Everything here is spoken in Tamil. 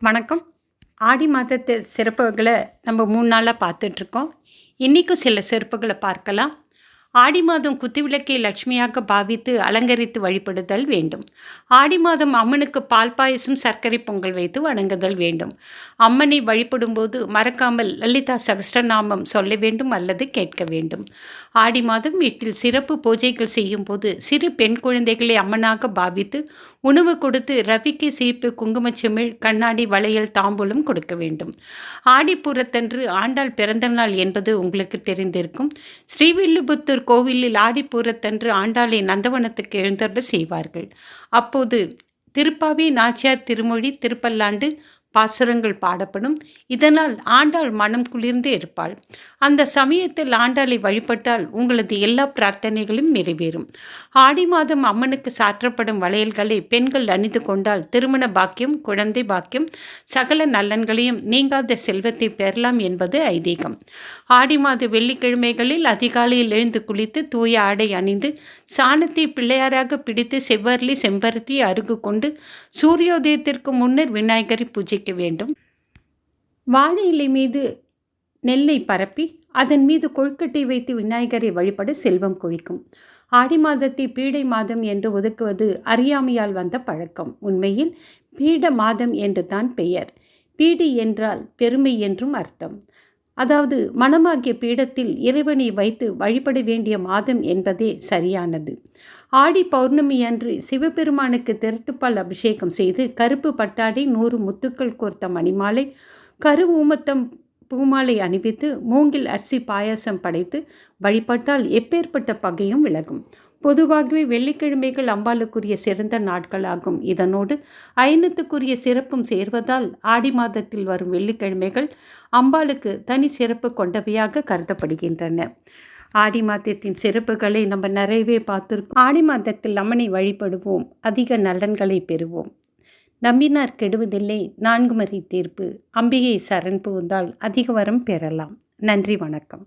வணக்கம். ஆடி மாதத்து சிறப்புகளை நம்ம 3 நாளா பார்த்துட்ருக்கோம். இன்றைக்கும் சில சிறப்புகளை பார்க்கலாம். ஆடி மாதம் குத்துவிளக்கை லட்சுமியாக பாவித்து அலங்கரித்து வழிபடுதல் வேண்டும். ஆடி மாதம் அம்மனுக்கு பால் பாயசம் சர்க்கரை பொங்கல் வைத்து வணங்குதல் வேண்டும். அம்மனை வழிபடும்போது மறக்காமல் லலிதா சகஸ்ரநாமம் சொல்ல வேண்டும் அல்லது கேட்க வேண்டும். ஆடி மாதம் வீட்டில் சிறப்பு பூஜைகள் செய்யும் போது சிறு பெண் குழந்தைகளை அம்மனாக பாவித்து உணவு கொடுத்து ரவிக்கு சீப்பு குங்குமச்சிமிழ் கண்ணாடி வளையல் தாம்பூலம் கொடுக்க வேண்டும். ஆடிப்பூரத்தன்று ஆண்டாள் பிறந்த நாள் என்பது உங்களுக்கு தெரிந்திருக்கும். ஸ்ரீவில்லிபுத்தூர் கோவிலில் ஆடிப்பூரத்தன்று ஆண்டாளை நந்தவனத்துக்கு எழுந்தருள செய்வார்கள். அப்போது திருப்பாவி நாச்சியார் திருமொழி திருப்பல்லாண்டு பாசுரங்கள் பாடப்படும். இதனால் ஆண்டாள் மனம் குளிர்ந்து இருப்பாள். அந்த சமயத்தில் ஆண்டாளை வழிபட்டால் உங்களது எல்லா பிரார்த்தனைகளும் நிறைவேறும். ஆடி மாதம் அம்மனுக்கு சாற்றப்படும் வளையல்களை பெண்கள் அணிந்து கொண்டால் திருமண பாக்கியம், குழந்தை பாக்கியம், சகல நலன்களையும் நீங்காத செல்வத்தை பெறலாம் என்பது ஐதீகம். ஆடி மாத வெள்ளிக்கிழமைகளில் அதிகாலையில் எழுந்து குளித்து தூய ஆடை அணிந்து சாணத்தை பிள்ளையாராக பிடித்து செவ்வரளி செம்பருத்தி அருகு கொண்டு சூரியோதயத்திற்கு முன்னர் விநாயகரை பூஜைக்க வேண்டும். வாழை இலை மீது நெல்லை பரப்பி அதன் மீது கொழுக்கட்டை வைத்து விநாயகரை வழிபட செல்வம் கொழிக்கும். ஆடி மாதத்தை பீடை மாதம் என்று ஒதுக்குவது அறியாமையால் வந்த பழக்கம். உண்மையில் பீட மாதம் என்று தான் பெயர். பீடி என்றால் பெருமை என்றும் அர்த்தம். அதாவது மனமாகிய பீடத்தில் இறைவனை வைத்து வழிபட வேண்டிய மாதம் என்பதே சரியானது. ஆடி பௌர்ணமி அன்று சிவபெருமானுக்கு திரட்டுப்பால் அபிஷேகம் செய்து கருப்பு பட்டாடை 100 முத்துக்கள் கோர்த்த மணிமாலை கரு ஊமத்தம் பூமாலை அணிவித்து மூங்கில் அரிசி பாயாசம் படைத்து வழிபட்டால் எப்பேற்பட்ட பகையும் விலகும். பொதுவாகவே வெள்ளிக்கிழமைகள் அம்பாளுக்குரிய சிறந்த நாட்களாகும். இதனோடு ஐனத்துக்குரிய சிறப்பும் சேர்வதால் ஆடி மாதத்தில் வரும் வெள்ளிக்கிழமைகள் அம்பாளுக்கு தனி சிறப்பு கொண்டவையாக கருதப்படுகின்றன. ஆடி மாதத்தின் சிறப்புகளை நம்ம நிறையவே பார்த்துருக்கோம். ஆடி மாதத்தில் அம்மனை வழிபடுவோம், அதிக நலன்களை பெறுவோம். நம்பினார் கெடுவதில்லை, 4 மறை தீர்ப்பு. அம்பிகை சரண் புகுந்தால் அதிக வரம் பெறலாம். நன்றி, வணக்கம்.